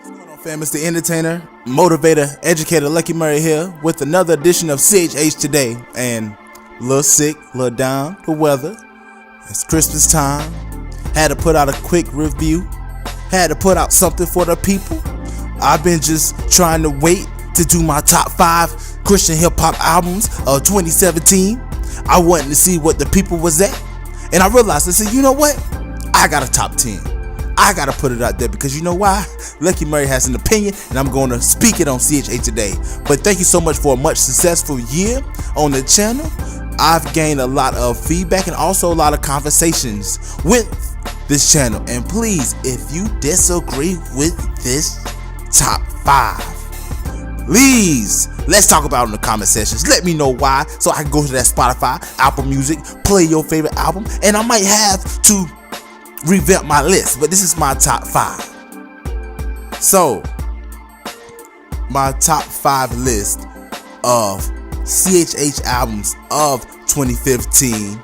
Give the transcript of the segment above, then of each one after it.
What's going on, fam? It's the entertainer, motivator, educator Lecrae here with another edition of CHH Today. And a little sick, a little down, the weather. It's Christmas time. Had to put out a quick review. Had to put out something for the people. I've been just trying to wait to do my top 5 Christian hip hop albums of 2017. I wanted to see what the people was at. And I realized, I said, you know what? I got a top 10. I gotta put it out there because you know why? Lecrae has an opinion and I'm going to speak it on CHH Today. But thank you so much for a much successful year on the channel. I've gained a lot of feedback and also a lot of conversations with this channel. And please, if you disagree with this top 5, please, let's talk about it in the comment sections. Let me know why so I can go to that Spotify, Apple Music, play your favorite album, and I might have to revamp my list, but this is my top 5. So, my top 5 list of CHH albums of 2015.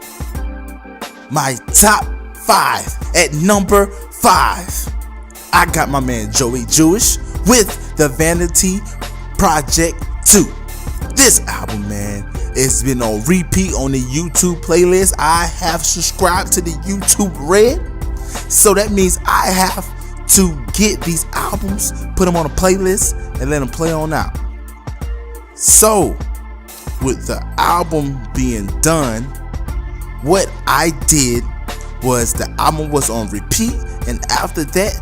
My top 5. At number 5, I got my man Joey Jewish with the Vanity Project 2. This album, man, it's been on repeat on the YouTube playlist. I have subscribed to the YouTube Red. So that means I have to get these albums, put them on a playlist, and let them play on out. So, with the album being done, what I did was the album was on repeat, and after that,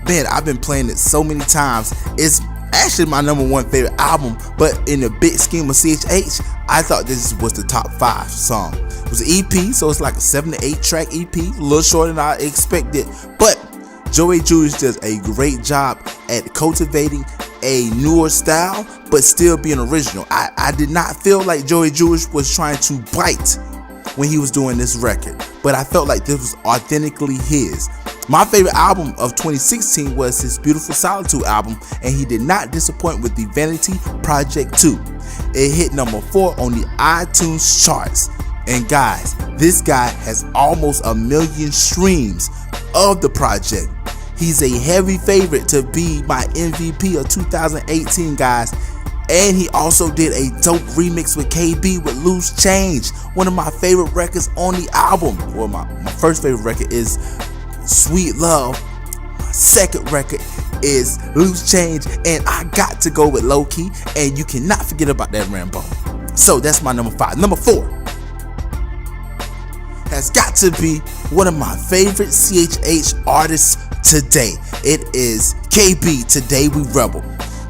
man, I've been playing it so many times. It's actually my #1 favorite album, but in the big scheme of CHH, I thought this was the top 5 song. It was an EP, so it's like a 7 to 8 track EP, a little shorter than I expected, but Joey Jewish does a great job at cultivating a newer style, but still being original. I did not feel like Joey Jewish was trying to bite when he was doing this record, but I felt like this was authentically his. My favorite album of 2016 was his Beautiful Solitude album, and he did not disappoint with the Vanity Project 2. It hit number 4 on the iTunes charts. And guys, this guy has almost 1 million streams of the project. He's a heavy favorite to be my MVP of 2018, guys. And he also did a dope remix with KB with Loose Change, one of my favorite records on the album. Well, my first favorite record is Sweet Love. My second record is Loose Change, and I got to go with Low Key, and you cannot forget about that Rambo. So that's my number 5. Number 4 has got to be one of my favorite CHH artists today. It is KB, Today We Rebel.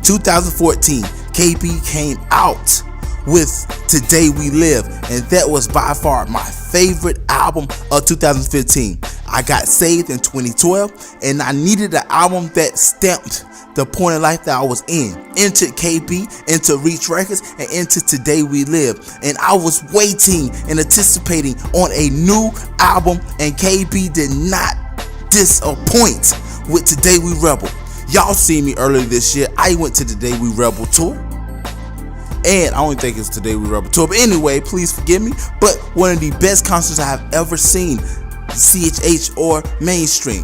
2014, KB came out with Today We Live, and that was by far my favorite album of 2015. I got saved in 2012, and I needed an album that stamped the point in life that I was in. Entered KB, into Reach Records, and into Today We Live. And I was waiting and anticipating on a new album, and KB did not disappoint with Today We Rebel. Y'all seen me earlier this year. I went to Today We Rebel tour. And I don't think it's Today We Rebel tour. But anyway, please forgive me. But one of the best concerts I have ever seen, CHH or mainstream.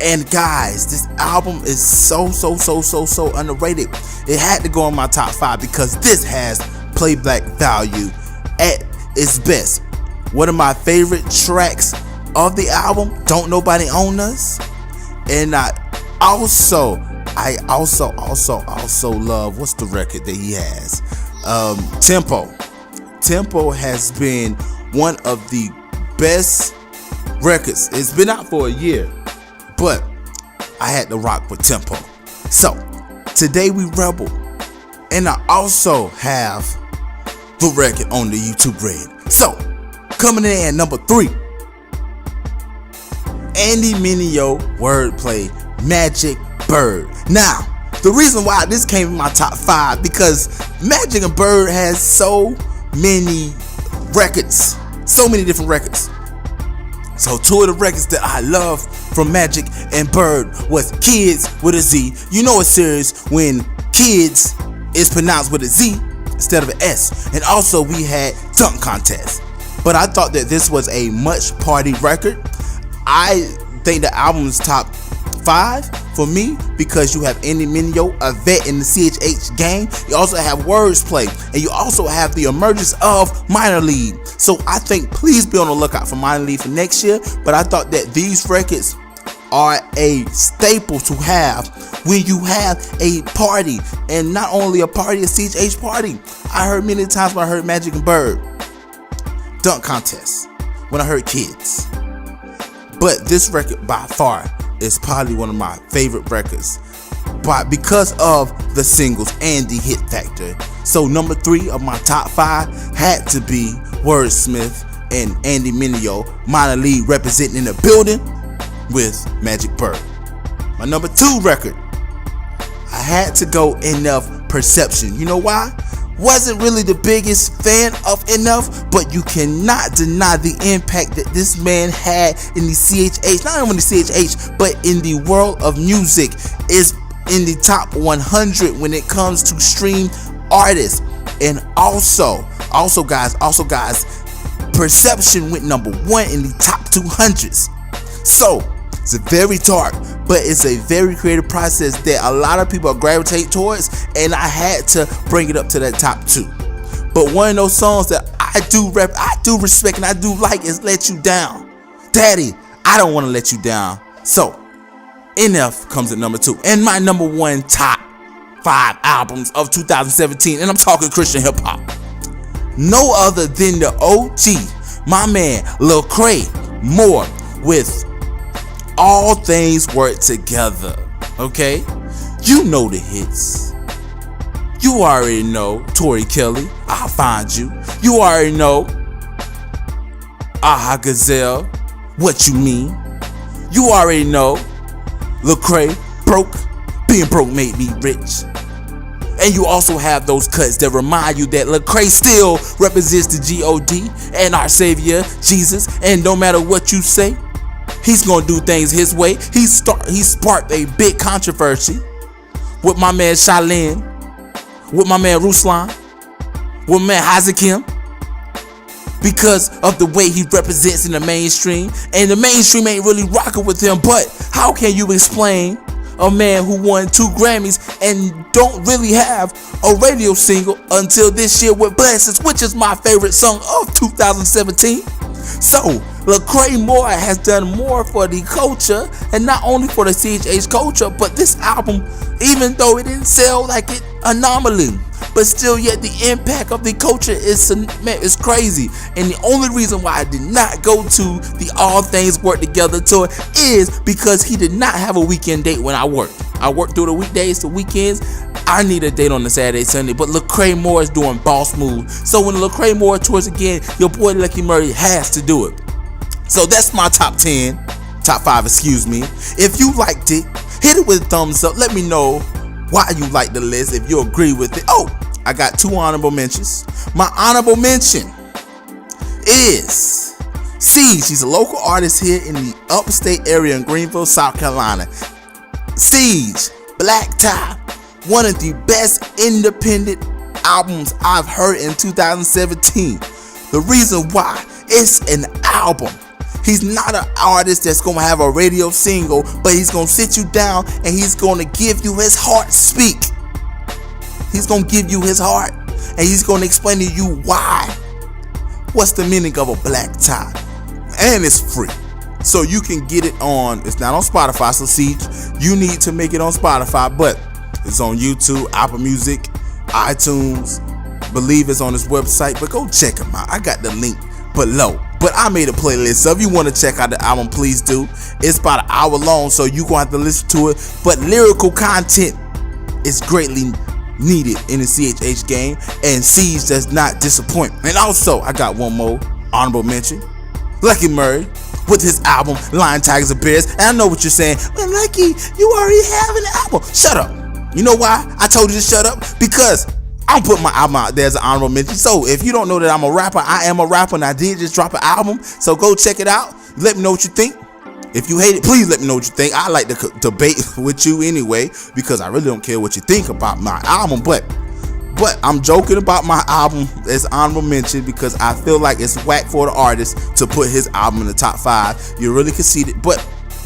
And guys, this album is so underrated. It had to go on my top 5 because this has playback value at its best. One of my favorite tracks of the album, Don't Nobody Own Us. And I also love, what's the record that he has? Tempo. Tempo has been one of the best records. It's been out for a year, but I had to rock with Tempo. So, Today We Rebel. And I also have the record on the YouTube Red. So, coming in at number 3, Andy Mineo, WordsPlayed-Magic, Bird. Now, the reason why this came in my top 5 because Magic and Bird has so many records, so many different records. So 2 of the records that I love from Magic and Bird was Kids with a Z. You know it's serious when Kids is pronounced with a Z instead of an S. And also we had Dunk Contest. But I thought that this was a much party record. I think the album's top 5 for me, because you have Mineo, a vet in the CHH game. You also have WordsPlayed, and you also have the emergence of Minor League. So I think please be on the lookout for Minor League for next year. But I thought that these records are a staple to have when you have a party, and not only a party, a CHH party. I heard many times when I heard Magic and Bird dunk contests, when I heard kids. But this record by far is probably one of my favorite records, but because of the singles and the hit factor. So number 3 of my top 5 had to be Wordsmith and Mineo, Minor League representing in the building with Magic Bird. My number 2 record, I had to go Enough Perception. You know why? Wasn't really the biggest fan of Enough, but you cannot deny the impact that this man had in the CHH, not only the CHH, but in the world of music. Is in the top 100 when it comes to stream artists. And also guys, Perception went number 1 in the top 200s. So it's a very dark, but it's a very creative process that a lot of people gravitate towards, and I had to bring it up to that top 2. But one of those songs that I do respect and I do like is Let You Down. Daddy, I don't want to let you down. So Enough comes at number 2. And my number 1 top 5 albums of 2017, and I'm talking Christian hip hop, no other than the OG, my man Lecrae More, with All Things Work Together. Okay, you know the hits. You already know Tori Kelly, I'll Find You. You already know Aha Gazelle, What You Mean. You already know Lecrae, Broke, Being Broke Made Me Rich. And you also have those cuts that remind you that Lecrae still represents the G.O.D. and our Savior, Jesus. And no matter what you say, he's gonna do things his way. He sparked a big controversy with my man Shaolin, with my man Ruslan, with my man Hazakim, because of the way he represents in the mainstream. And the mainstream ain't really rocking with him. But how can you explain a man who won 2 Grammys and don't really have a radio single until this year with Blessings, which is my favorite song of 2017? So Lecrae More has done more for the culture, and not only for the CHH culture, but this album, even though it didn't sell like it anomaly, but still yet the impact of the culture is crazy. And the only reason why I did not go to the All Things Work Together tour is because he did not have a weekend date when I worked. I work through the weekdays to weekends. I need a date on the Saturday, Sunday, but Lecrae More is doing boss moves. So when Lecrae More tours again, your boy Lucky Murray has to do it. So that's my top 5, excuse me. If you liked it, hit it with a thumbs up. Let me know why you like the list, if you agree with it. Oh, I got 2 honorable mentions. My honorable mention is Ceej. She's a local artist here in the upstate area in Greenville, South Carolina. Ceej Black Tie, one of the best independent albums I've heard in 2017. The reason why, it's an album. He's not an artist that's gonna have a radio single, but he's gonna sit you down and he's gonna give you his heart speak. He's gonna give you his heart, and he's gonna explain to you why. What's the meaning of a black tie? And it's free. So you can get it on, it's not on Spotify, so Ceej, you need to make it on Spotify, but it's on YouTube, Apple Music, iTunes, believe it's on his website, but go check him out. I got the link below. But I made a playlist, so if you want to check out the album, please do. It's about an hour long, so you're going to have to listen to it. But lyrical content is greatly needed in the CHH game, and Ceej does not disappoint. And also, I got one more honorable mention. Lucky Murray with his album, Lion, Tigers, and Bears. And I know what you're saying. Well, Lucky, you already have an album. Shut up. You know why I told you to shut up? Because I'm putting my album out there as an honorable mention. So if you don't know that I'm a rapper, I am a rapper, and I did just drop an album. So go check it out. Let me know what you think. If you hate it, please let me know what you think. I like to debate with you anyway, because I really don't care what you think about my album. But I'm joking about my album as honorable mention because I feel like it's whack for the artist to put his album in the top 5. You really conceited. But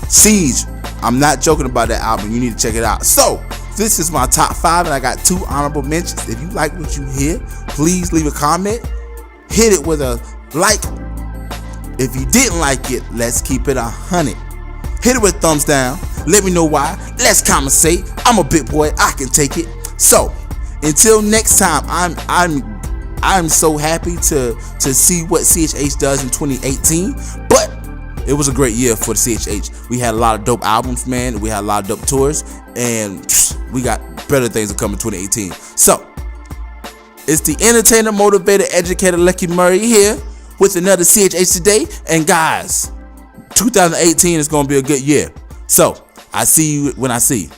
Ceej I'm not joking about that album. You need to check it out. So this is my top 5, and I got 2 honorable mentions. If you like what you hear, please leave a comment. Hit it with a like. If you didn't like it, let's keep it 100. Hit it with thumbs down. Let me know why. Let's conversate. I'm a big boy. I can take it. So until next time, I'm so happy to see what CHH does in 2018. But it was a great year for the CHH. We had a lot of dope albums, man. We had a lot of dope tours, and we got better things to come in 2018. So it's the entertainer, motivator, educator Lecrae here with another CHH today. And guys, 2018 is gonna be a good year. So I see you when I see you.